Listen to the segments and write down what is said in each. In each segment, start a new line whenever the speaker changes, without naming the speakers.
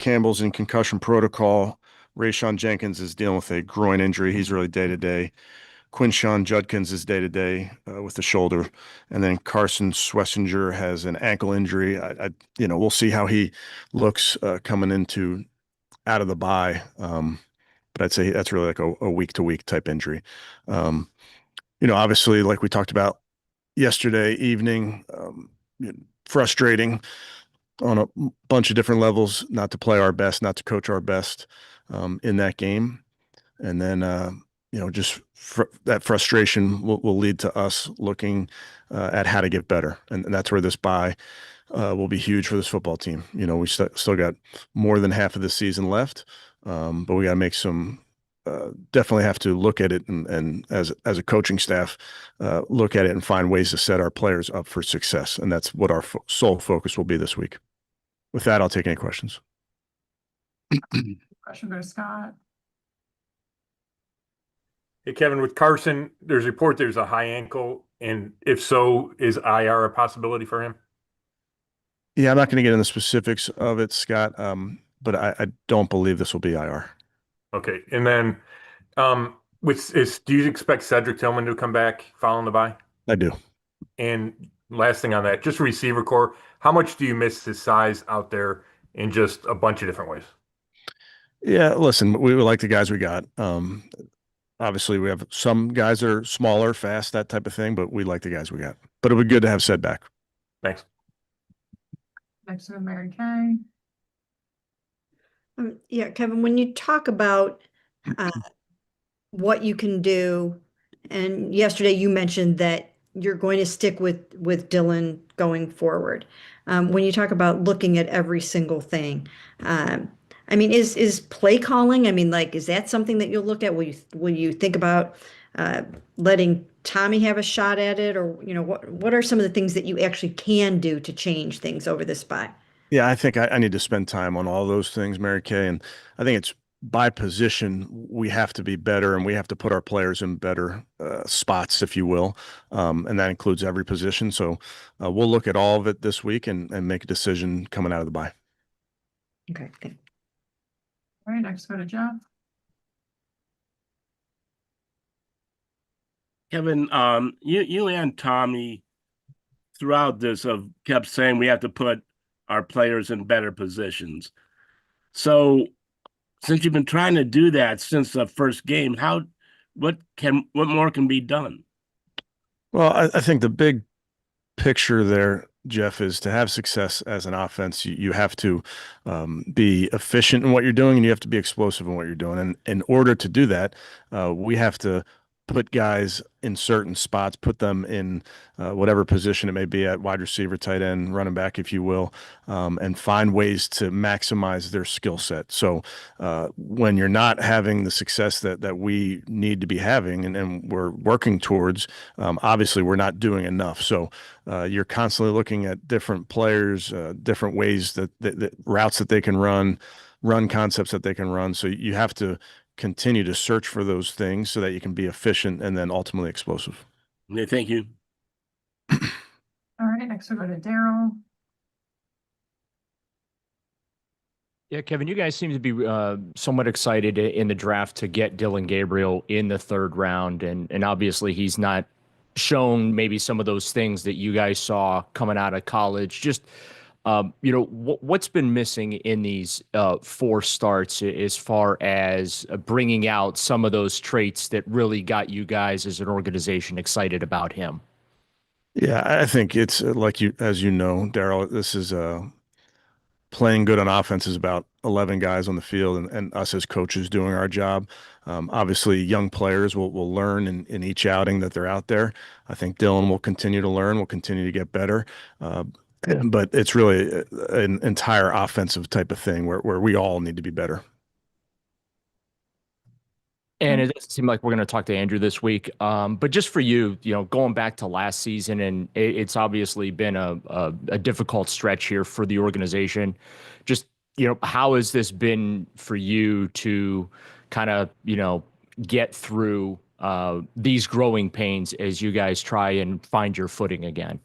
Campbell's in concussion protocol. Rayshon Jenkins is dealing with a groin injury. He's really day to day. Quinshawn Judkins is day to day with the shoulder, and then Carson Swessinger has an ankle injury. We'll see how he looks coming into out of the bye. But I'd say that's really like a week to week type injury. Obviously, like we talked about yesterday evening, frustrating on a bunch of different levels, not to play our best, not to coach our best in that game. And then, just that frustration will lead to us looking at how to get better. And that's where this bye will be huge for this football team. We still got more than half of the season left, but we got to make some definitely have to look at it and as a coaching staff, look at it and find ways to set our players up for success. And that's what our sole focus will be this week. With that, I'll take any questions.
Question go to Scott.
Hey, Kevin, with Carson, there's a report there's a high ankle, and if so, is IR a possibility for him?
Yeah, I'm not going to get into the specifics of it, Scott, but I don't believe this will be IR.
Okay, and then do you expect Cedric Tillman to come back following the bye?
I do.
And last thing on that, just receiver core, how much do you miss his size out there in just a bunch of different ways?
Yeah, listen, we like the guys we got. Obviously, we have some guys that are smaller, fast, that type of thing, but we like the guys we got. But it would be good to have Ced back.
Thanks.
Next to Mary Kay.
Yeah, Kevin, when you talk about what you can do, and yesterday you mentioned that you're going to stick with Dylan going forward. When you talk about looking at every single thing, is play calling? Is that something that you'll look at? Will you think about letting Tommy have a shot at it, or what are some of the things that you actually can do to change things over this spot?
Yeah, I think I need to spend time on all those things, Mary Kay, and I think it's by position we have to be better, and we have to put our players in better spots, if you will, and that includes every position. So we'll look at all of it this week and make a decision coming out of the bye.
Okay, thanks.
All right, next go to Jeff.
Kevin, you and Tommy throughout this have kept saying we have to put our players in better positions. So since you've been trying to do that since the first game, what more can be done?
Well, I think the big picture there, Jeff, is to have success as an offense, you have to be efficient in what you're doing, and you have to be explosive in what you're doing. And in order to do that, we have to put guys in certain spots, put them in whatever position it may be at, wide receiver, tight end, running back, if you will, and find ways to maximize their skill set. So when you're not having the success that we need to be having and we're working towards, obviously we're not doing enough. So you're constantly looking at different players, different ways that routes that they can run concepts that they can run. So you have to continue to search for those things so that you can be efficient and then ultimately explosive.
Okay, thank you.
All right, next we'll go to Daryl.
Yeah, Kevin, you guys seem to be somewhat excited in the draft to get Dylan Gabriel in the third round. And obviously he's not shown maybe some of those things that you guys saw coming out of college. Just what's been missing in these 4 starts as far as bringing out some of those traits that really got you guys as an organization excited about him?
Yeah, I think it's as you know, Daryl, this is playing good on offense is about 11 guys on the field and us as coaches doing our job. Obviously, young players will learn in each outing that they're out there. I think Dylan will continue to learn, will continue to get better. But it's really an entire offensive type of thing where we all need to be better.
And it doesn't seem like we're going to talk to Andrew this week. But just for you, going back to last season, and it's obviously been a difficult stretch here for the organization. Just, how has this been for you to kind of, get through these growing pains as you guys try and find your footing again?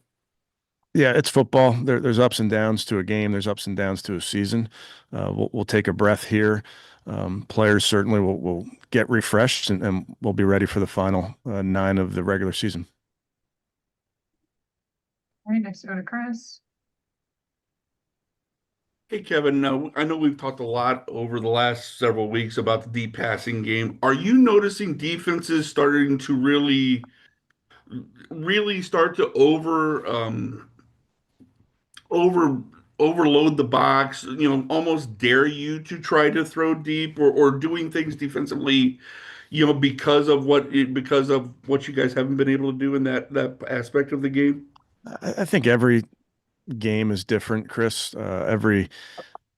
Yeah, it's football. There's ups and downs to a game. There's ups and downs to a season. We'll take a breath here. Players certainly will get refreshed, and we'll be ready for the final 9 of the regular season.
All right, next we go to Chris.
Hey, Kevin, I know we've talked a lot over the last several weeks about the deep passing game. Are you noticing defenses starting to really start to over overload the box, almost dare you to try to throw deep or doing things defensively, because of what you guys haven't been able to do in that aspect of the game?
I think every game is different, Chris. Every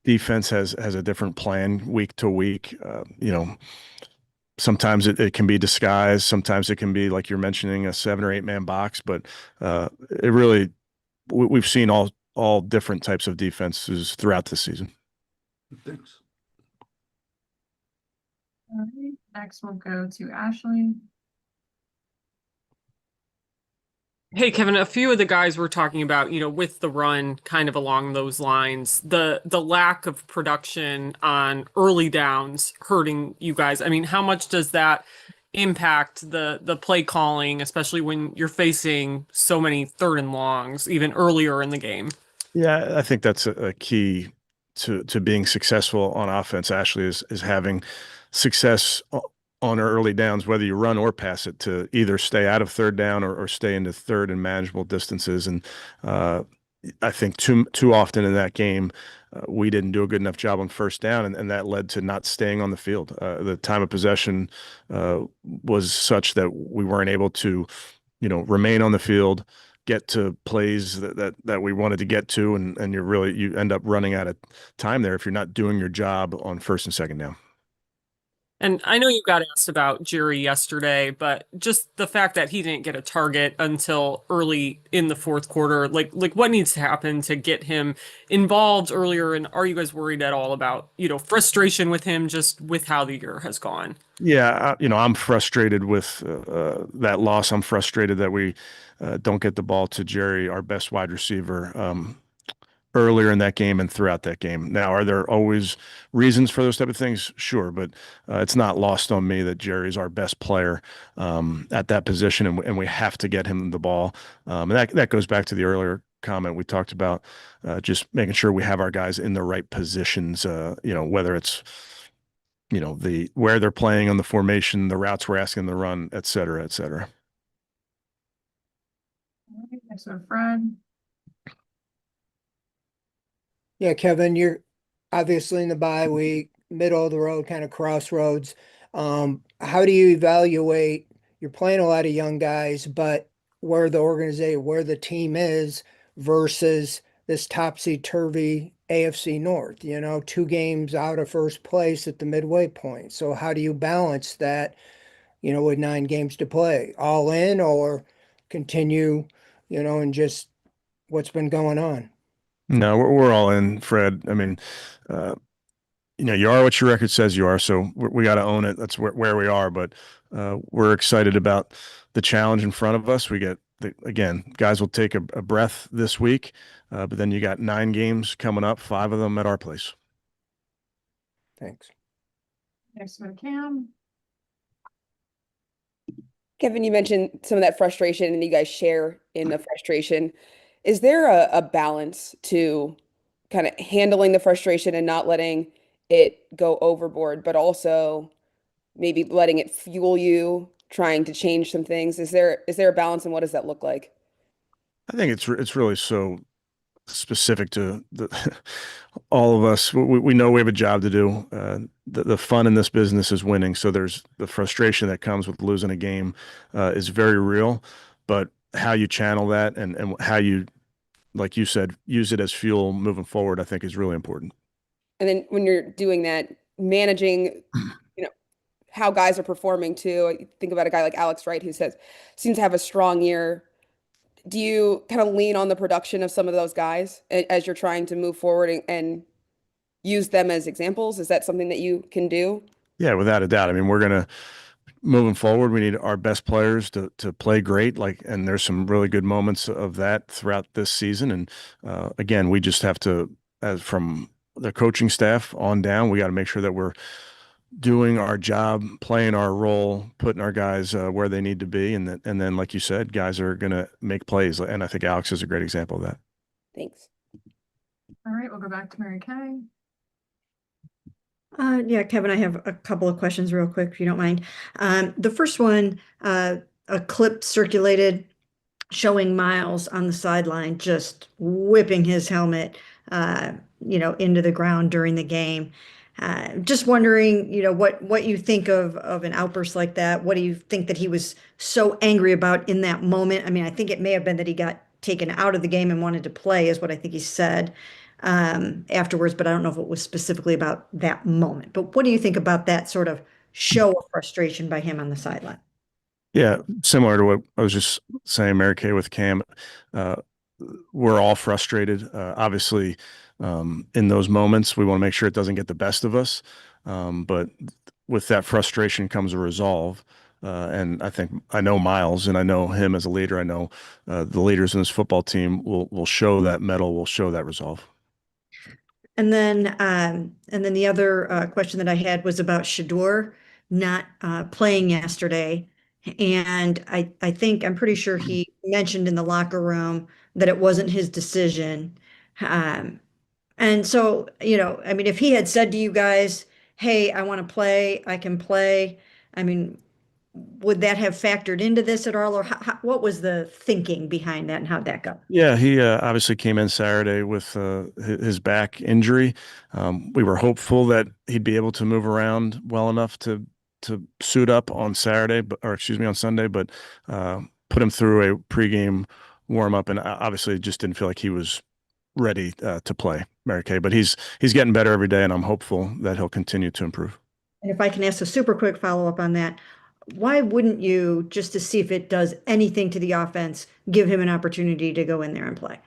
defense has a different plan week to week. Sometimes it can be disguised. Sometimes it can be, like you're mentioning, a 7 or 8 man box. But it really, we've seen all different types of defenses throughout the season.
Thanks.
All right, next we'll go to Ashley.
Hey, Kevin, a few of the guys were talking about, with the run kind of along those lines, the lack of production on early downs hurting you guys. I mean, how much does that impact the play calling, especially when you're facing so many 3rd and longs, even earlier in the game?
Yeah, I think that's a key to being successful on offense, Ashley, is having success on early downs, whether you run or pass it, to either stay out of 3rd down or stay into 3rd and manageable distances. And I think too often in that game, we didn't do a good enough job on 1st down, and that led to not staying on the field. The time of possession was such that we weren't able to, remain on the field, get to plays that we wanted to get to, and you end up running out of time there if you're not doing your job on 1st and 2nd down.
And I know you got asked about Jerry yesterday, but just the fact that he didn't get a target until early in the 4th quarter, like what needs to happen to get him involved earlier? And are you guys worried at all about, frustration with him just with how the year has gone?
Yeah, I'm frustrated with that loss. I'm frustrated that we don't get the ball to Jerry, our best wide receiver, earlier in that game and throughout that game. Now, are there always reasons for those type of things? Sure, but it's not lost on me that Jerry's our best player at that position, and we have to get him the ball. And that goes back to the earlier comment we talked about, just making sure we have our guys in the right positions. Whether it's where they're playing on the formation, the routes we're asking them to run, et cetera, et cetera.
All right, next we go to Fred.
Yeah, Kevin, you're obviously in the bye week, middle of the road, kind of crossroads. How do you evaluate? You're playing a lot of young guys, but where the team is versus this topsy-turvy AFC North, 2 games out of 1st place at the midway point. So how do you balance that, with 9 games to play? All in or continue, and just what's been going on?
No, we're all in, Fred. I mean, you are what your record says you are, so we got to own it. That's where we are. But we're excited about the challenge in front of us. Again, guys will take a breath this week, but then you got 9 games coming up, 5 of them at our place.
Thanks.
Next we go to Cam.
Kevin, you mentioned some of that frustration and you guys share in the frustration. Is there a balance to kind of handling the frustration and not letting it go overboard, but also maybe letting it fuel you, trying to change some things? Is there a balance, and what does that look like?
I think it's really so specific to all of us. We know we have a job to do. The fun in this business is winning. So there's the frustration that comes with losing a game is very real, but how you channel that and how you, like you said, use it as fuel moving forward, I think is really important.
And then when you're doing that, managing, how guys are performing too. I think about a guy like Alex Wright, who seems to have a strong year. Do you kind of lean on the production of some of those guys as you're trying to move forward and use them as examples? Is that something that you can do?
Yeah, without a doubt. I mean, we're going to moving forward, we need our best players to play great. And there's some really good moments of that throughout this season. And again, we just have to, as from the coaching staff on down, we got to make sure that we're doing our job, playing our role, putting our guys where they need to be, and then, like you said, guys are going to make plays. And I think Alex is a great example of that.
Thanks.
All right, we'll go back to Mary Kay.
Yeah, Kevin, I have a couple of questions real quick, if you don't mind. The first one, a clip circulated showing Miles on the sideline just whipping his helmet, into the ground during the game. Just wondering, what you think of an outburst like that. What do you think that he was so angry about in that moment? I mean, I think it may have been that he got taken out of the game and wanted to play, is what I think he said afterwards, but I don't know if it was specifically about that moment. But what do you think about that sort of show of frustration by him on the sideline?
Yeah, similar to what I was just saying, Mary Kay, with Cam. Uh, we're all frustrated. Obviously, in those moments, we want to make sure it doesn't get the best of us. But with that frustration comes a resolve. And I know Miles, and I know him as a leader. I know the leaders in this football team will show that mettle, will show that resolve.
And then the other question that I had was about Shador not playing yesterday. And I think I'm pretty sure he mentioned in the locker room that it wasn't his decision. Um, and so, I mean, if he had said to you guys, "Hey, I want to play, I can play," I mean, would that have factored into this at all, or what was the thinking behind that, and how'd that go?
Yeah, he obviously came in Saturday with his back injury. We were hopeful that he'd be able to move around well enough to suit up on Saturday, or excuse me, on Sunday, but put him through a pregame warm up, and obviously just didn't feel like he was ready to play, Mary Kay. But he's getting better every day, and I'm hopeful that he'll continue to improve.
And if I can ask a super quick follow-up on that, why wouldn't you, just to see if it does anything to the offense, give him an opportunity to go in there and play?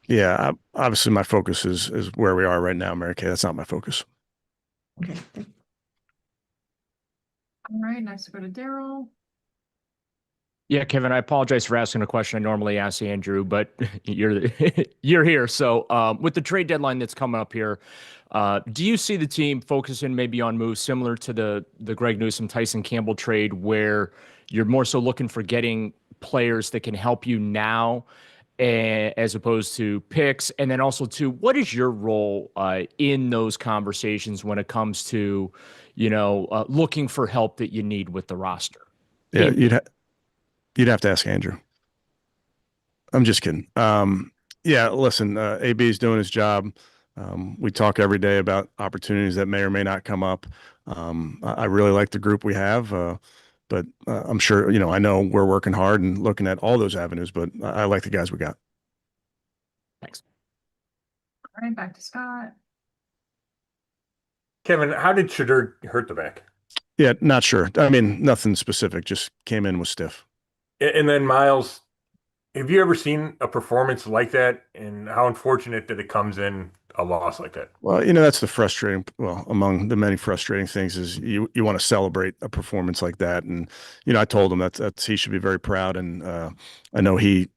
Yeah, obviously my focus is where we are right now, Mary Kay. That's not my focus.
Okay.
All right, next we'll go to Daryl.
Yeah, Kevin, I apologize for asking a question I normally ask Andrew, but you're here. So with the trade deadline that's coming up here, do you see the team focusing maybe on moves similar to the Greg Newsome, Tyson Campbell trade, where you're more so looking for getting players that can help you now, as opposed to picks? And then also, too, what is your role in those conversations when it comes to, looking for help that you need with the roster?
Yeah, you'd have to ask Andrew. I'm just kidding. Yeah, listen, AB is doing his job. We talk every day about opportunities that may or may not come up. I really like the group we have, but I'm sure, I know we're working hard and looking at all those avenues, but I like the guys we got.
Thanks.
All right, back to Scott.
Kevin, how did Shador hurt the back?
Yeah, not sure. I mean, nothing specific, just came in with stiff.
And then Miles, have you ever seen a performance like that? And how unfortunate that it comes in a loss like that?
Well, that's the among the many frustrating things is you want to celebrate a performance like that. And, I told him that's he should be very proud. And I know we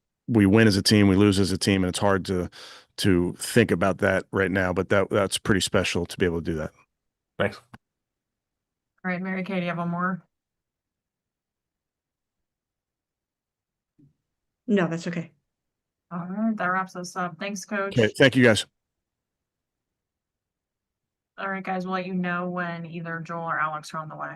win as a team, we lose as a team, and it's hard to think about that right now, but that's pretty special to be able to do that.
Thanks.
All right, Mary Kay, do you have one more?
No, that's okay.
All right, that wraps us up. Thanks, Coach.
Okay, thank you guys.
All right, guys, we'll let you know when either Joel or Alex are on the way.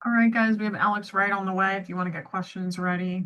All right, guys, we have Alex Wright on the way if you want to get questions ready.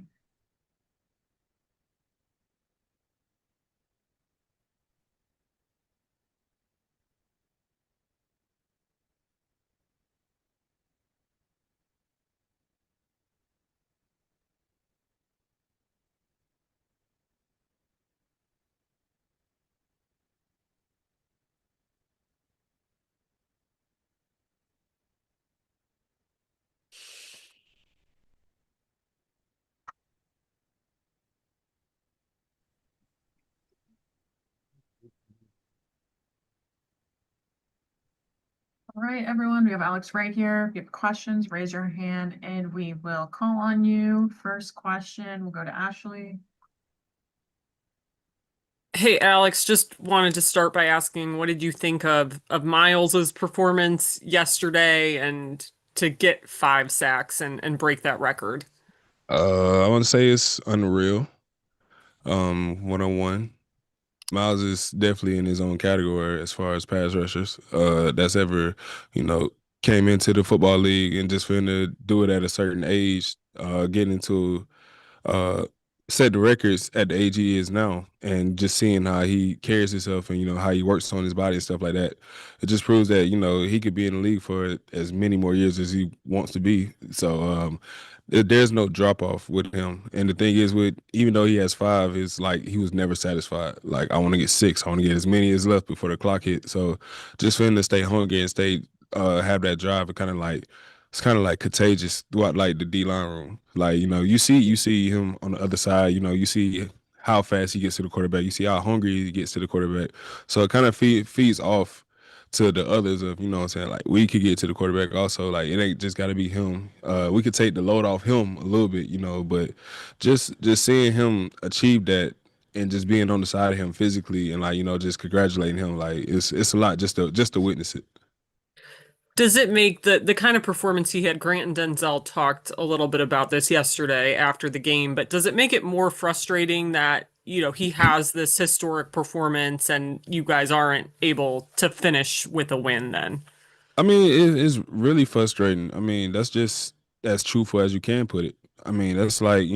All right, everyone, we have Alex right here. If you have questions, raise your hand and we will call on you. First question, we'll go to Ashley.
Hey Alex, just wanted to start by asking, what did you think of Miles's performance yesterday and to get 5 sacks and break that record?
I want to say it's unreal. 101. Miles is definitely in his own category as far as pass rushers. That's ever, you know, came into the football league and just finna do it at a certain age, get into set the records at the age he is now, and just seeing how he carries himself and how he works on his body and stuff like that, it just proves that he could be in the league for as many more years as he wants to be. So there's no drop off with him. And the thing is, with even though he has 5, it's like he was never satisfied. Like, I want to get 6, I want to get as many as left before the clock hit. So just for him to stay hungry and stay have that drive, it's kind of like contagious throughout like the D line room. Like, you see him on the other side, you see how fast he gets to the quarterback. You see how hungry he gets to the quarterback. So it kind of feeds off to the others of, what I'm saying, like, we could get to the quarterback also. Like, it ain't just got to be him. We could take the load off him a little bit, but just seeing him achieve that and just being on the side of him physically and like, just congratulating him, like, it's a lot just to witness it.
Does it make the kind of performance he had? Grant and Denzel talked a little bit about this yesterday after the game, but does it make it more frustrating that, he has this historic performance and you guys aren't able to finish with a win then?
I mean, it's really frustrating. I mean, that's just as truthful as you can put it. I mean, that's like,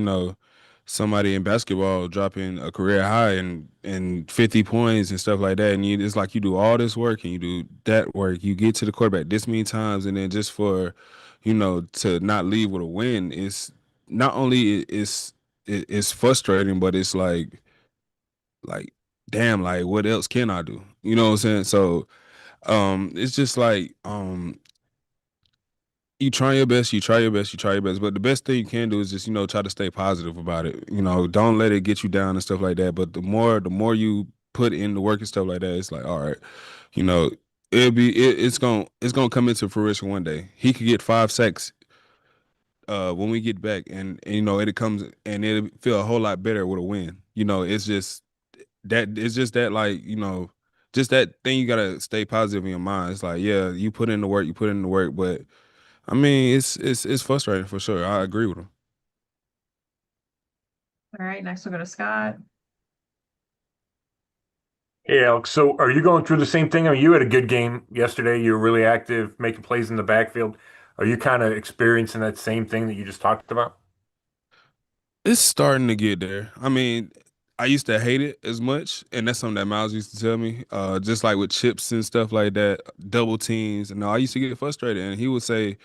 somebody in basketball dropping a career high and 50 points and stuff like that. And it's like you do all this work and you do that work. You get to the quarterback this many times, and then just for, to not leave with a win, it's not only it's frustrating, but it's like, damn, like, what else can I do? You know what I'm saying? So it's just like you try your best, you try your best, you try your best. But the best thing you can do is just, try to stay positive about it. Don't let it get you down and stuff like that. But the more you put in the work and stuff like that, it's like, all right, you know, it's gonna come into fruition one day. He could get 5 sacks when we get back, and it comes and it'll feel a whole lot better with a win. It's just that, like, just that thing you gotta stay positive in your mind. It's like, yeah, you put in the work, but I mean, it's frustrating for sure. I agree with him.
All right, next we'll go to Scott.
Hey, Alex. So are you going through the same thing? I mean, you had a good game yesterday. You were really active, making plays in the backfield. Are you kind of experiencing that same thing that you just talked about?
It's starting to get there. I mean, I used to hate it as much, and that's something that Miles used to tell me. Just like with chips and stuff like that, double teams. And I used to get frustrated, and he would say,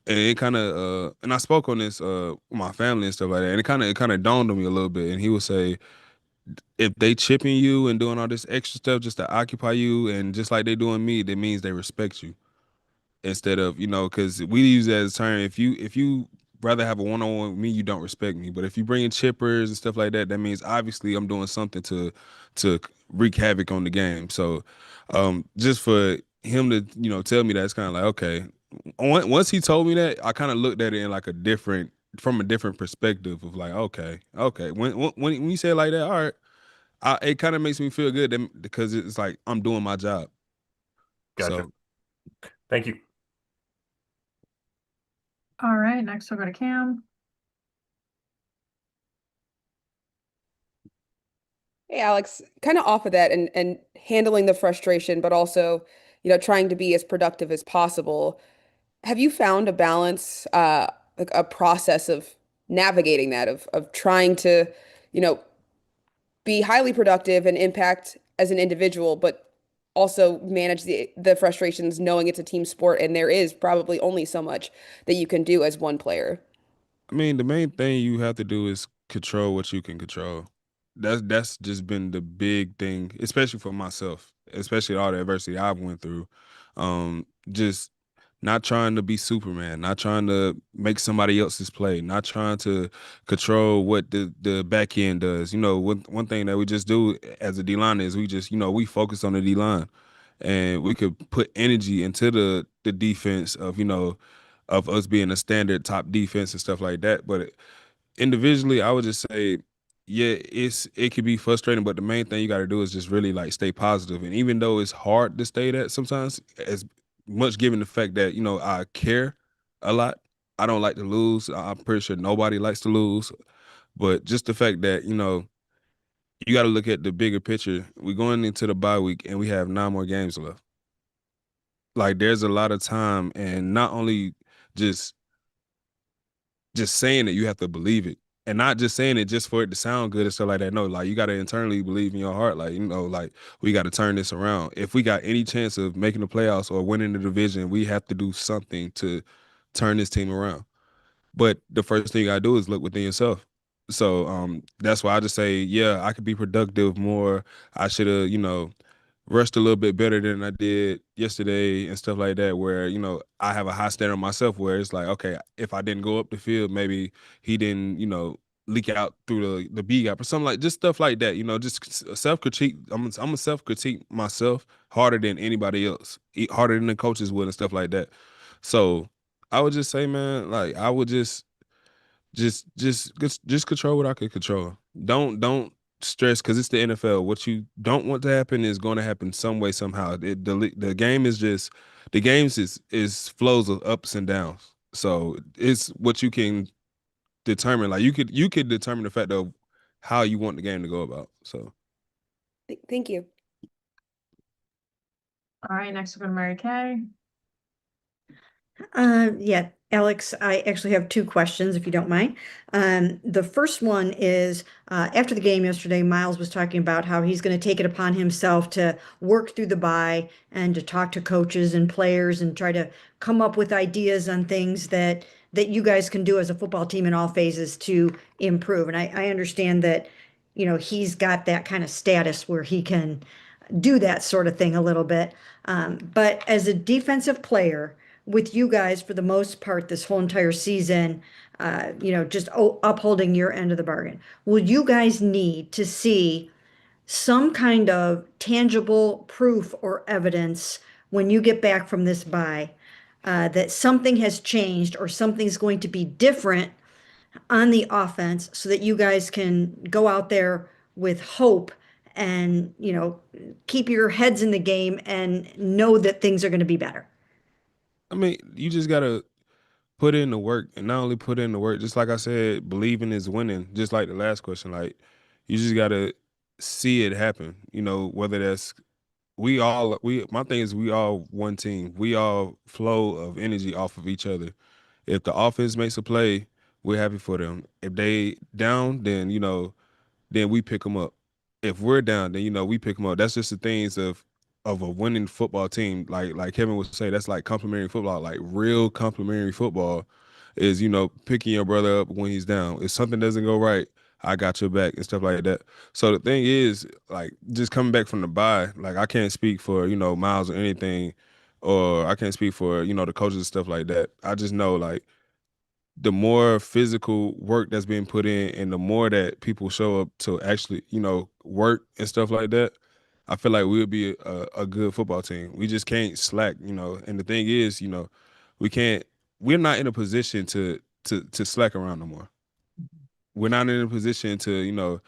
and it kind of, and I spoke on this with my family and stuff like that, and it kind of dawned on me a little bit. And he would say, if they chipping you and doing all this extra stuff just to occupy you, and just like they doing me, that means they respect you. Instead of, because we use it as a term, if you rather have a one-on-one with me, you don't respect me. But if you bring in chippers and stuff like that, that means obviously I'm doing something to wreak havoc on the game. So just for him to tell me that, it's kind of like, okay. Once he told me that, I kind of looked at it in like from a different perspective of like, okay, when you say it like that, all right, it kind of makes me feel good because it's like I'm doing my job.
Gotcha.
So
Thank you.
All right, next we'll go to Cam.
Hey, Alex, kind of off of that and handling the frustration, but also, trying to be as productive as possible. have you found a balance, like a process of navigating that, of trying to, you know, be highly productive and impact as an individual, but also manage the frustrations knowing it's a team sport and there is probably only so much that you can do as one player.
I mean, the main thing you have to do is control what you can control. That's just been the big thing, especially for myself, especially all the adversity I've went through. Just not trying to be Superman, not trying to make somebody else's play, not trying to control what the back end does. You know, one thing that we just do as a D line is we just, we focus on the D line, and we could put energy into the defense of, of us being a standard top defense and stuff like that. But individually, I would just say, yeah, it could be frustrating, but the main thing you got to do is just really like stay positive. And even though it's hard to stay that sometimes, as much given the fact that I care a lot, I don't like to lose. I'm pretty sure nobody likes to lose, but just the fact that you got to look at the bigger picture. We're going into the bye week and we have 9 more games left. Like there's a lot of time, and not only just saying it, you have to believe it. And not just saying it just for it to sound good and stuff like that. No, like you got to internally believe in your heart. Like, like we got to turn this around. If we got any chance of making the playoffs or winning the division, we have to do something to turn this team around. But the first thing you got to do is look within yourself. So that's why I just say, yeah, I could be productive more. I should have, rushed a little bit better than I did yesterday and stuff like that, where, I have a high standard myself where it's like, okay, if I didn't go up the field, maybe he didn't, leak out through the B gap or something, like just stuff like that, just self-critique. I'm a self-critique myself harder than anybody else, harder than the coaches would and stuff like that. So I would just say, man, like I would just control what I could control. Don't stress, because it's the NFL. What you don't want to happen is going to happen some way, somehow. The game is just the games is flows of ups and downs. So it's what you can determine. Like you could determine the fact of how you want the game to go about. So
Thank you.
All right, next we're going to Mary Kay.
Yeah, Alex, I actually have 2 questions, if you don't mind. The first one is, after the game yesterday, Miles was talking about how he's going to take it upon himself to work through the bye and to talk to coaches and players and try to come up with ideas on things that you guys can do as a football team in all phases to improve. And I understand that, he's got that kind of status where he can do that sort of thing a little bit. But as a defensive player, with you guys for the most part this whole entire season, just upholding your end of the bargain, will you guys need to see some kind of tangible proof or evidence when you get back from this bye, that something has changed or something's going to be different on the offense so that you guys can go out there with hope and, keep your heads in the game and know that things are going to be better?
I mean, you just gotta put in the work, and not only put in the work, just like I said, believing is winning. Just like the last question, like you just gotta see it happen. Whether that's my thing is we all one team. We all flow of energy off of each other. If the offense makes a play, we're happy for them. If they down, then we pick them up. If we're down, then we pick them up. That's just the things of a winning football team. Like Kevin would say, that's like complimentary football. Like real complimentary football is picking your brother up when he's down. If something doesn't go right, I got your back and stuff like that. So the thing is, like, just coming back from the bye, like I can't speak for Miles or anything, or I can't speak for the coaches and stuff like that. I just know, like, the more physical work that's being put in and the more that people show up to actually, work and stuff like that, I feel like we'll be a good football team. We just can't slack, And the thing is, we're not in a position to slack around no more. We're not in a position to,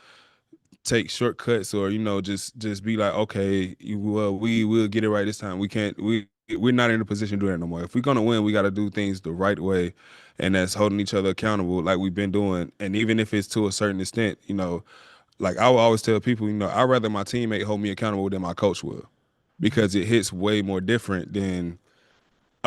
take shortcuts or, just be like, okay, well, we will get it right this time. We're not in a position to do that no more. If we're gonna win, we gotta do things the right way. And that's holding each other accountable like we've been doing. And even if it's to a certain extent, like I will always tell people, I'd rather my teammate hold me accountable than my coach will, because it hits way more different than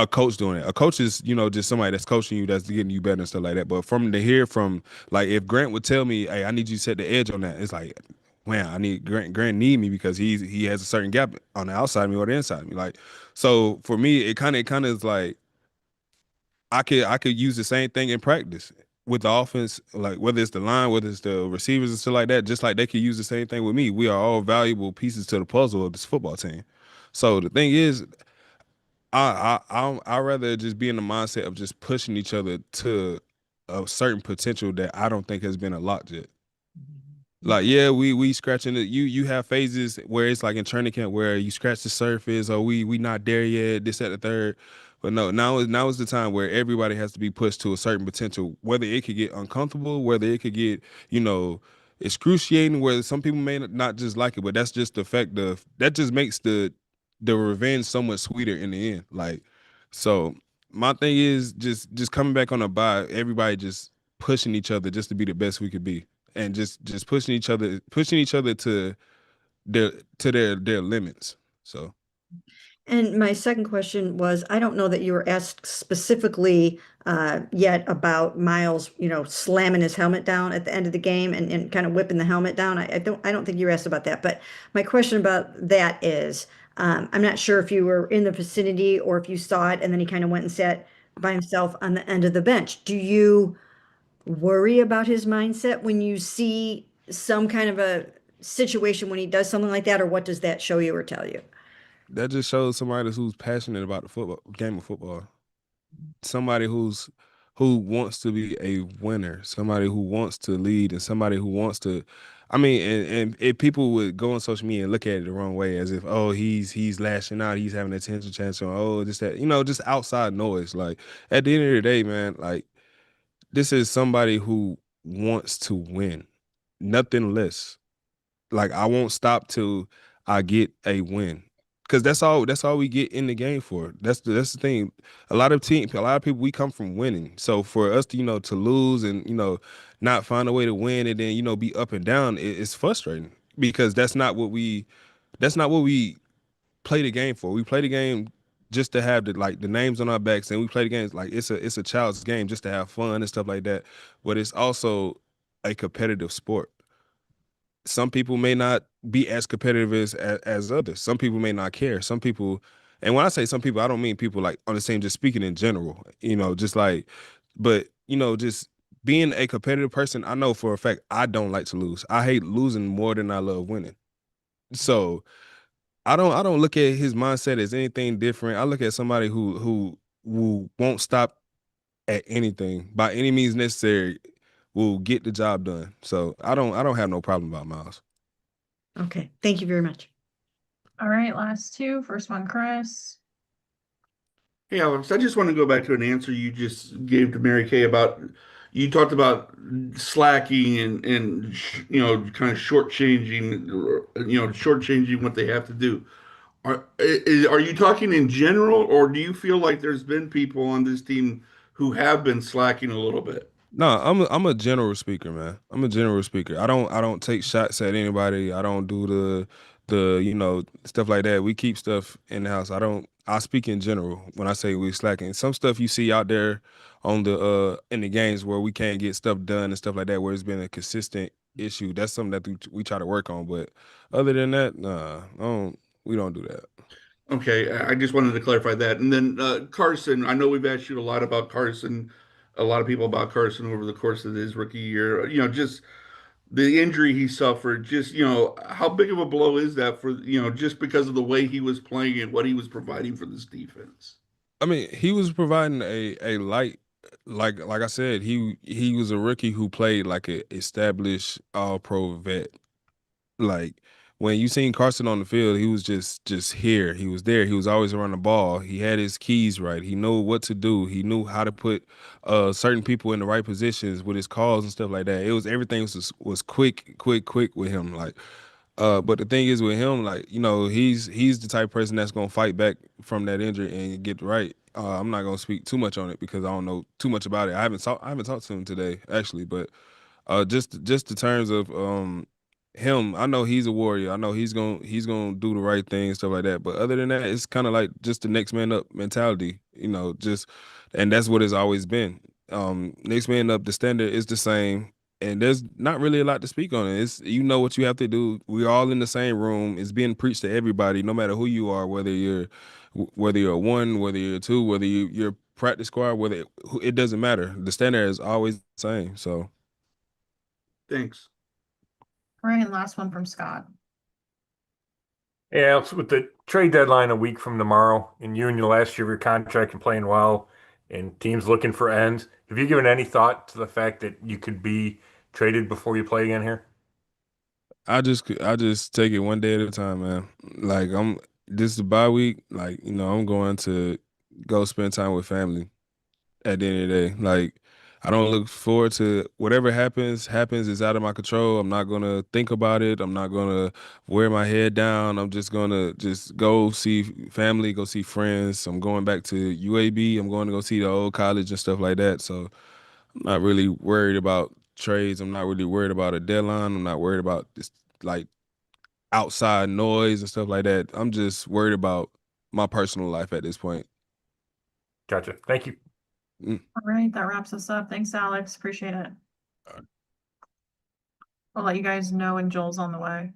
a coach doing it. A coach is, just somebody that's coaching you, that's getting you better and stuff like that. But from to hear from, like, if Grant would tell me, hey, I need you to set the edge on that, it's like, man, I need Grant need me because he has a certain gap on the outside of me or the inside of me. Like, so for me, it kind of is like I could use the same thing in practice with the offense, like whether it's the line, whether it's the receivers and stuff like that, just like they could use the same thing with me. We are all valuable pieces to the puzzle of this football team. So the thing is, I rather just be in the mindset of just pushing each other to a certain potential that I don't think has been unlocked yet. Like, yeah, we scratching it. You have phases where it's like in training camp where you scratch the surface, or we not there yet, this at the third. But no, now is the time where everybody has to be pushed to a certain potential, whether it could get uncomfortable, whether it could get, excruciating, where some people may not just like it, but that's just the fact of that just makes the revenge so much sweeter in the end. Like, so my thing is just coming back on a bye, everybody just pushing each other just to be the best we could be, and just pushing each other to their limits. So
And my second question was, I don't know that you were asked specifically yet about Miles, slamming his helmet down at the end of the game and kind of whipping the helmet down. I don't think you were asked about that. But my question about that is, I'm not sure if you were in the vicinity or if you saw it and then he kind of went and sat by himself on the end of the bench. Do you worry about his mindset when you see some kind of a situation when he does something like that, or what does that show you or tell you?
that just shows somebody who's passionate about the football game of football. Somebody who wants to be a winner, somebody who wants to lead, and somebody who wants to. I mean, and if people would go on social media and look at it the wrong way, as if, oh, he's lashing out, he's having attention chance, or oh, just that, just outside noise. Like, at the end of the day, man, like, this is somebody who wants to win, nothing less. Like, I won't stop till I get a win. Cause that's all we get in the game for. That's the thing. A lot of people, we come from winning. So for us to, to lose and, not find a way to win and then, be up and down, it's frustrating because that's not what we play the game for. We play the game just to have the names on our backs, and we play the games like it's a child's game just to have fun and stuff like that. But it's also a competitive sport. Some people may not be as competitive as others. Some people may not care. Some people, and when I say some people, I don't mean people like on the same, just speaking in general, just like, but just being a competitive person, I know for a fact I don't like to lose. I hate losing more than I love winning. So I don't look at his mindset as anything different. I look at somebody who won't stop at anything by any means necessary, will get the job done. So I don't have no problem about Miles.
Okay, thank you very much.
All right, last two. First one, Chris.
Hey, Alex, I just want to go back to an answer you just gave to Mary Kay about you talked about slacking and kind of shortchanging what they have to do. Are you talking in general, or do you feel like there's been people on this team who have been slacking a little bit?
No, I'm a general speaker, man. I'm a general speaker. I don't take shots at anybody. I don't do the stuff like that. We keep stuff in the house. I speak in general when I say we slacking. Some stuff you see out there on the in the games where we can't get stuff done and stuff like that, where it's been a consistent issue. That's something that we try to work on. But other than that, nah, we don't do that.
Okay, I just wanted to clarify that. And then Carson, I know we've asked you a lot about Carson, a lot of people about Carson over the course of his rookie year. Just the injury he suffered, just, how big of a blow is that for, just because of the way he was playing and what he was providing for this defense?
I mean, he was providing a light, like I said, he was a rookie who played like a established all pro vet. Like, when you seen Carson on the field, he was just here. He was there. He was always around the ball. He had his keys right. He knew what to do. He knew how to put certain people in the right positions with his calls and stuff like that. It was everything was quick with him. Like, but the thing is with him, like, he's the type of person that's gonna fight back from that injury and get right. I'm not gonna speak too much on it because I don't know too much about it. I haven't talked to him today actually, but just the terms of him, I know he's a warrior. I know he's gonna do the right thing and stuff like that. But other than that, it's kind of like just the next man up mentality, just and that's what it's always been. Next man up, the standard is the same, and there's not really a lot to speak on it. It's what you have to do. We're all in the same room. It's being preached to everybody, no matter who you are, whether you're a one, whether you're a two, whether you're practice squad, it doesn't matter. The standard is always the same. So.
Thanks.
All right, and last one from Scott.
Yeah, Alex, with the trade deadline a week from tomorrow, and you in your last year of your contract and playing well, and teams looking for ends, have you given any thought to the fact that you could be traded before you play again here?
I just take it one day at a time, man. Like this is a bye week. Like, I'm going to go spend time with family at the end of the day. Like, I don't look forward to whatever happens, is out of my control. I'm not gonna think about it. I'm not gonna wear my head down. I'm just gonna just go see family, go see friends. I'm going back to UAB. I'm going to go see the old college and stuff like that. So I'm not really worried about trades. I'm not really worried about a deadline. I'm not worried about this like outside noise and stuff like that. I'm just worried about my personal life at this point.
Gotcha. Thank you.
All right, that wraps us up. Thanks, Alex. Appreciate it. I'll let you guys know when Joel's on the way.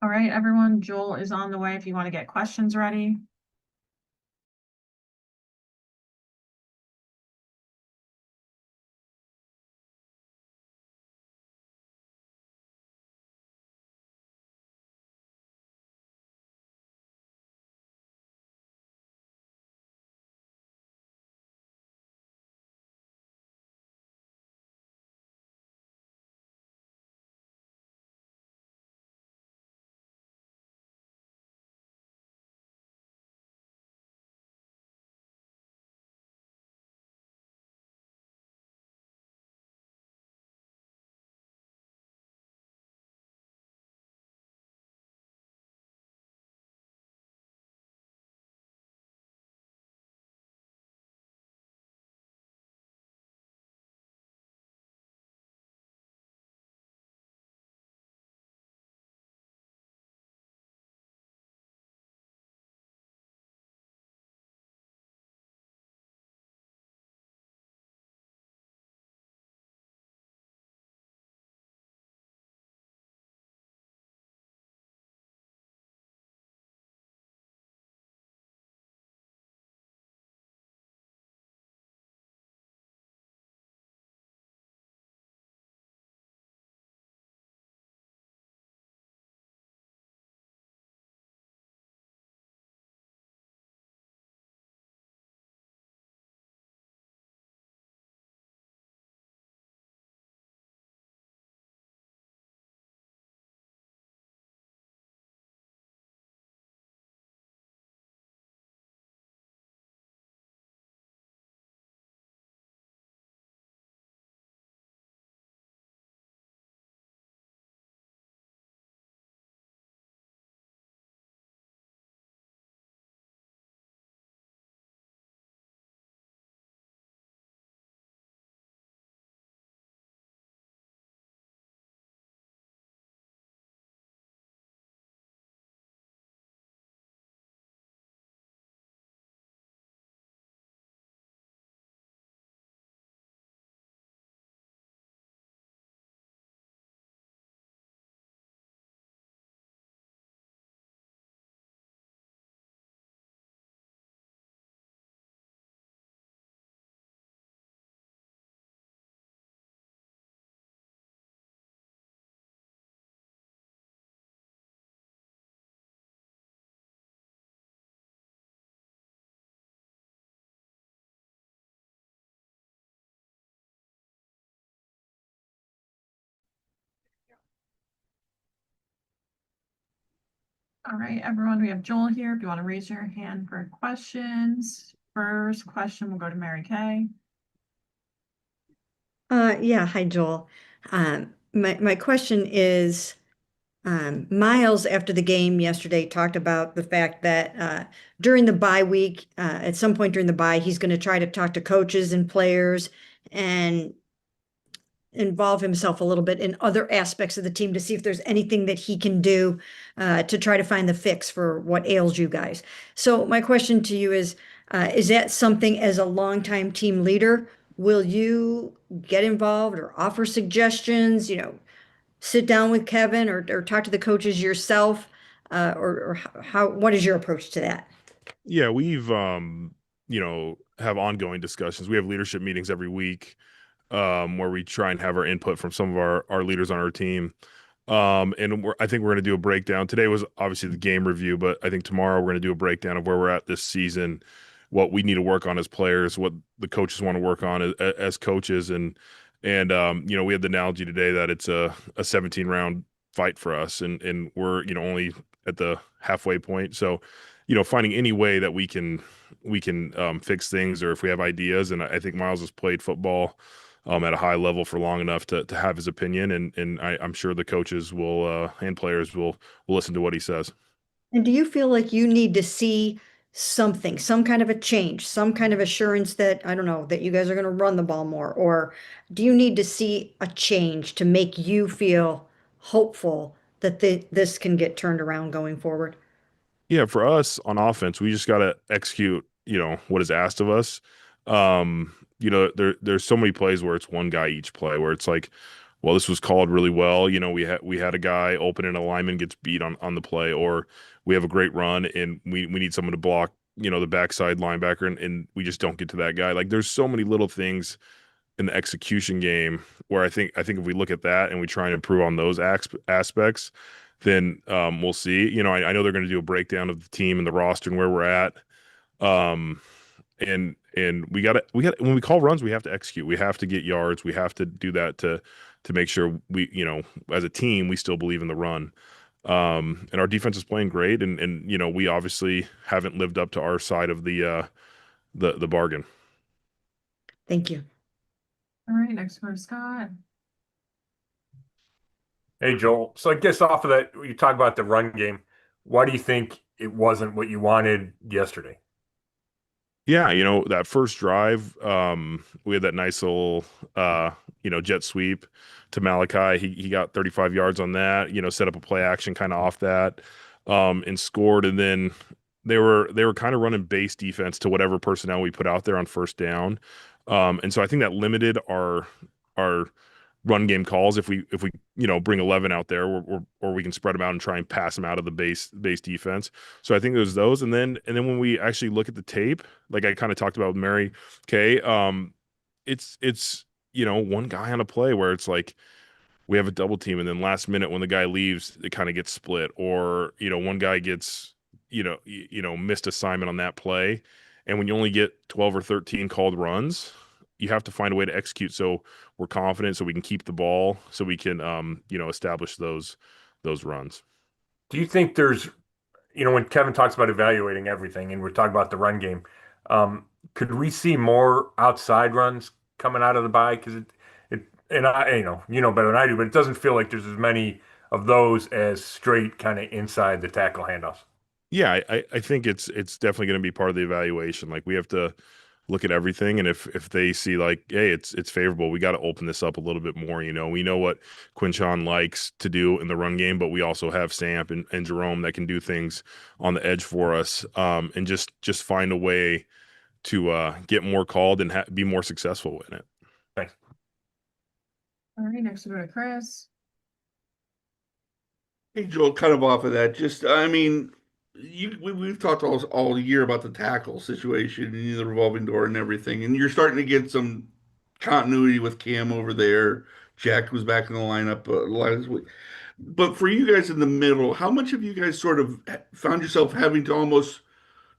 All right, everyone, Joel is on the way if you want to get questions ready. All right, everyone, we have Joel here. If you want to raise your hand for questions. First question will go to Mary Kay.
Yeah, hi, Joel. My question is, Miles, after the game yesterday, talked about the fact that during the bye week, at some point during the bye, he's going to try to talk to coaches and players and involve himself a little bit in other aspects of the team to see if there's anything that he can do to try to find the fix for what ails you guys. So my question to you is that something as a longtime team leader, will you get involved or offer suggestions, sit down with Kevin or talk to the coaches yourself? Or how, what is your approach to that?
Yeah, we've have ongoing discussions. We have leadership meetings every week where we try and have our input from some of our leaders on our team. And I think we're going to do a breakdown. Today was obviously the game review, but I think tomorrow we're going to do a breakdown of where we're at this season, what we need to work on as players, what the coaches want to work on as coaches. And we had the analogy today that it's a 17 round fight for us, and we're, only at the halfway point. So, finding any way that we can fix things, or if we have ideas. And I think Miles has played football at a high level for long enough to have his opinion, and I'm sure the coaches will and players will listen to what he says.
And do you feel like you need to see something, some kind of a change, some kind of assurance that, I don't know, that you guys are going to run the ball more? Or do you need to see a change to make you feel hopeful that this can get turned around going forward?
Yeah, for us on offense, we just got to execute, what is asked of us. There's so many plays where it's one guy each play, where it's like, well, this was called really well. You know, we had a guy open and a lineman gets beat on the play, or we have a great run and we need someone to block, you know, the backside linebacker, and we just don't get to that guy. Like there's so many little things in the execution game where I think if we look at that and we try and improve on those aspects, then we'll see. You know, I know they're going to do a breakdown of the team and the roster and where we're at. Um, and we got when we call runs, we have to execute. We have to get yards. We have to do that to make sure we, you know, as a team, we still believe in the run. And our defense is playing great, and you know, we obviously haven't lived up to our side of the bargain.
Thank you.
All right, next for Scott.
Hey, Joel. So I guess off of that, you talk about the run game. Why do you think it wasn't what you wanted yesterday?
Yeah, you know, that first drive, we had that nice little you know, jet sweep to Malachi. He got 35 yards on that, you know, set up a play action kind of off that, and scored. And then they were kind of running base defense to whatever personnel we put out there on first down. And so I think that limited our run game calls if we you know, bring 11 out there, or we can spread them out and try and pass them out of the base defense. So I think there's those, and then when we actually look at the tape, like I kind of talked about with Mary Kay, it's you know, one guy on a play where it's like we have a double team, and then last minute when the guy leaves, it kind of gets split, or you know, one guy gets you know, missed assignment on that play, and when you only get 12 or 13 called runs, you have to find a way to execute so we're confident, so we can keep the ball, so we can you know, establish those runs.
Do you think there's, you know, when Kevin talks about evaluating everything and we're talking about the run game, could we see more outside runs coming out of the bye? Because and I, you know better than I do, but it doesn't feel like there's as many of those as straight kind of inside the tackle handoffs.
Yeah, I think it's definitely going to be part of the evaluation. Like we have to look at everything, and if they see like, hey, it's favorable, we got to open this up a little bit more. You know, we know what Quinchon likes to do in the run game, but we also have Samp and Jerome that can do things on the edge for us, and just find a way to get more called and be more successful in it.
Thanks.
All right, next we go to Chris.
Hey, Joel, kind of off of that, just, I mean, we've talked all year about the tackle situation and the revolving door and everything, and you're starting to get some continuity with Cam over there. Jack was back in the lineup last week. But for you guys in the middle, how much have you guys sort of found yourself having to almost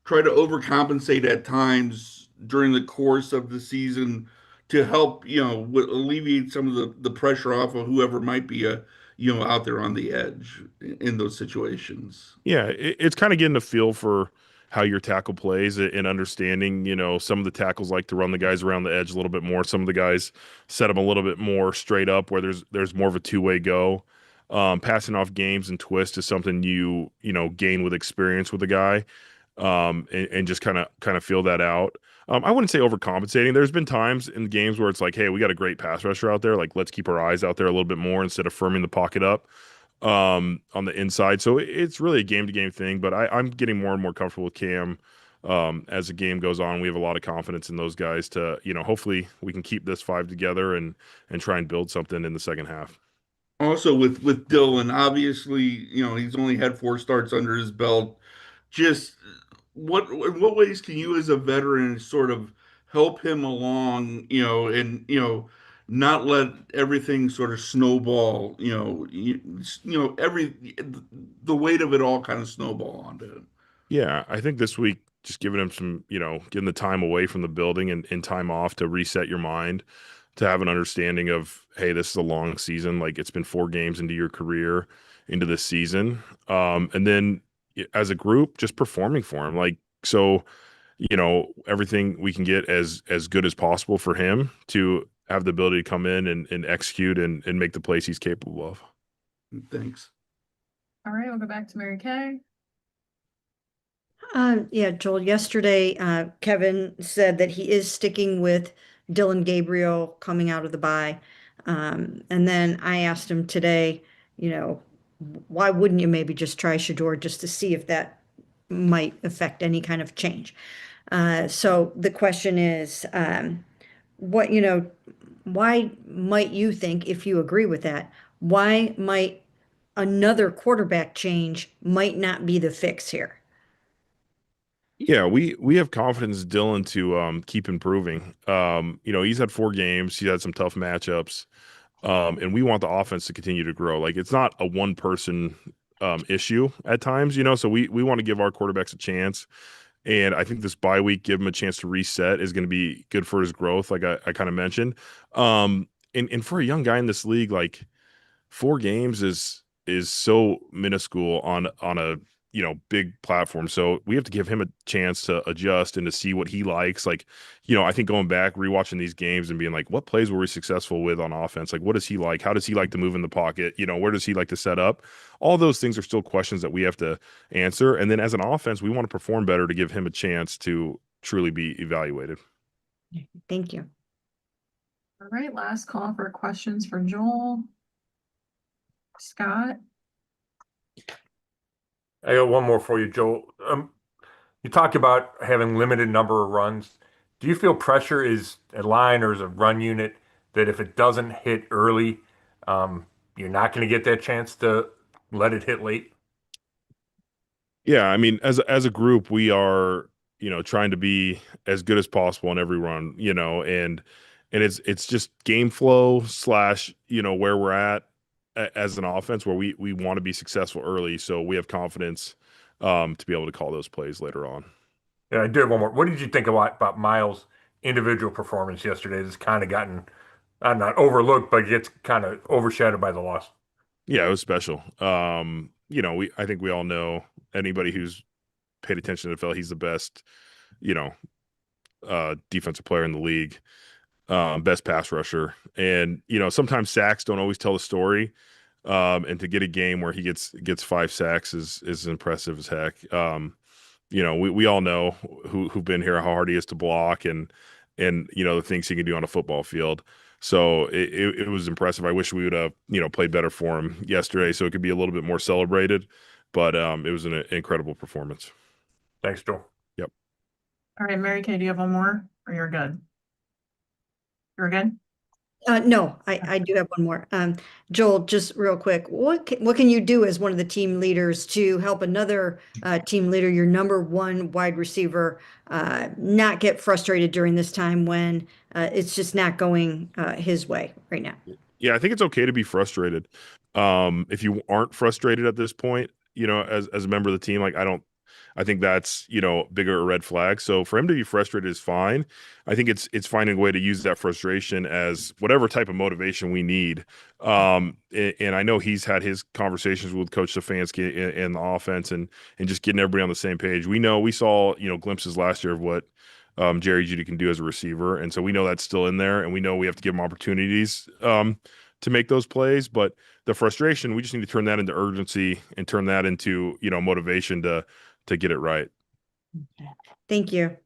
try to overcompensate at times during the course of the season to help, you know, alleviate some of the pressure off of whoever might be you know, out there on the edge in those situations?
Yeah, it's kind of getting a feel for how your tackle plays and understanding, you know, some of the tackles like to run the guys around the edge a little bit more. Some of the guys set them a little bit more straight up where there's more of a two-way go. Passing off games and twist is something you know, gain with experience with a guy, and just kind of feel that out. I wouldn't say overcompensating. There's been times in games where it's like, hey, we got a great pass rusher out there. Like, let's keep our eyes out there a little bit more instead of firming the pocket up on the inside. So it's really a game-to-game thing, but I'm getting more and more comfortable with Cam as the game goes on. We have a lot of confidence in those guys to, you know, hopefully we can keep this five together and try and build something in the second half.
Also with Dylan, obviously, you know, he's only had 4 starts under his belt. Just in what ways can you as a veteran sort of help him along, you know, and, you know, not let everything sort of snowball, you know, the weight of it all kind of snowball onto him.
Yeah, I think this week, just giving him some, you know, getting the time away from the building and time off to reset your mind, to have an understanding of, hey, this is a long season. Like it's been 4 games into your career, into this season. And then as a group, just performing for him. Like, so, you know, everything we can get as good as possible for him to have the ability to come in and execute and make the plays he's capable of.
Thanks.
All right, we'll go back to Mary Kay.
Yeah, Joel, yesterday, Kevin said that he is sticking with Dylan Gabriel coming out of the bye. And then I asked him today, you know, why wouldn't you maybe just try Shador just to see if that might affect any kind of change? So the question is, what, you know, why might you think, if you agree with that, why might another quarterback change might not be the fix here?
Yeah, we have confidence in Dylan to keep improving. He's had 4 games, he's had some tough matchups. And we want the offense to continue to grow. Like, it's not a one person issue at times, so we want to give our quarterbacks a chance. And I think this bye week, give him a chance to reset, is going to be good for his growth, like I kind of mentioned. And for a young guy in this league, like 4 games is so minuscule on a big platform. So we have to give him a chance to adjust and to see what he likes. Like, I think going back, rewatching these games and being like, what plays were we successful with on offense? Like, what does he like? How does he like to move in the pocket? Where does he like to set up? All those things are still questions that we have to answer. And then as an offense, we want to perform better to give him a chance to truly be evaluated.
Thank you.
All right, last call for questions for Joel. Scott?
I got one more for you, Joel. You talked about having limited number of runs. Do you feel pressure is a line or is a run unit that if it doesn't hit early, you're not going to get that chance to let it hit late?
Yeah, I mean, as a group, we are, trying to be as good as possible on every run, and it's just game flow / where we're at as an offense where we want to be successful early, so we have confidence to be able to call those plays later on.
Yeah, I do have one more. What did you think about Miles' individual performance yesterday? It's kind of gotten, not overlooked, but gets kind of overshadowed by the loss.
Yeah, it was special. I think we all know, anybody who's paid attention to the NFL, he's the best, defensive player in the league, best pass rusher. And, sometimes sacks don't always tell the story. And to get a game where he gets 5 sacks is impressive as heck. We all know who've been here, how hard he is to block and the things he can do on a football field. So it was impressive. I wish we would have, played better for him yesterday so it could be a little bit more celebrated. But it was an incredible performance.
Thanks, Joel.
Yep.
All right, Mary Kay, do you have one more or you're good? You're good?
No, I do have one more. Joel, just real quick, what can you do as one of the team leaders to help another team leader, your number 1 wide receiver, not get frustrated during this time when it's just not going his way right now?
Yeah, I think it's okay to be frustrated. If you aren't frustrated at this point, as a member of the team, like I think that's, bigger a red flag. So for him to be frustrated is fine. I think it's finding a way to use that frustration as whatever type of motivation we need. And I know he's had his conversations with Coach Stefanski and the offense and just getting everybody on the same page. We saw, glimpses last year of what Jerry Jeudy can do as a receiver. And so we know that's still in there, and we know we have to give him opportunities to make those plays. But the frustration, we just need to turn that into urgency and turn that into, motivation to get it right.
Thank you.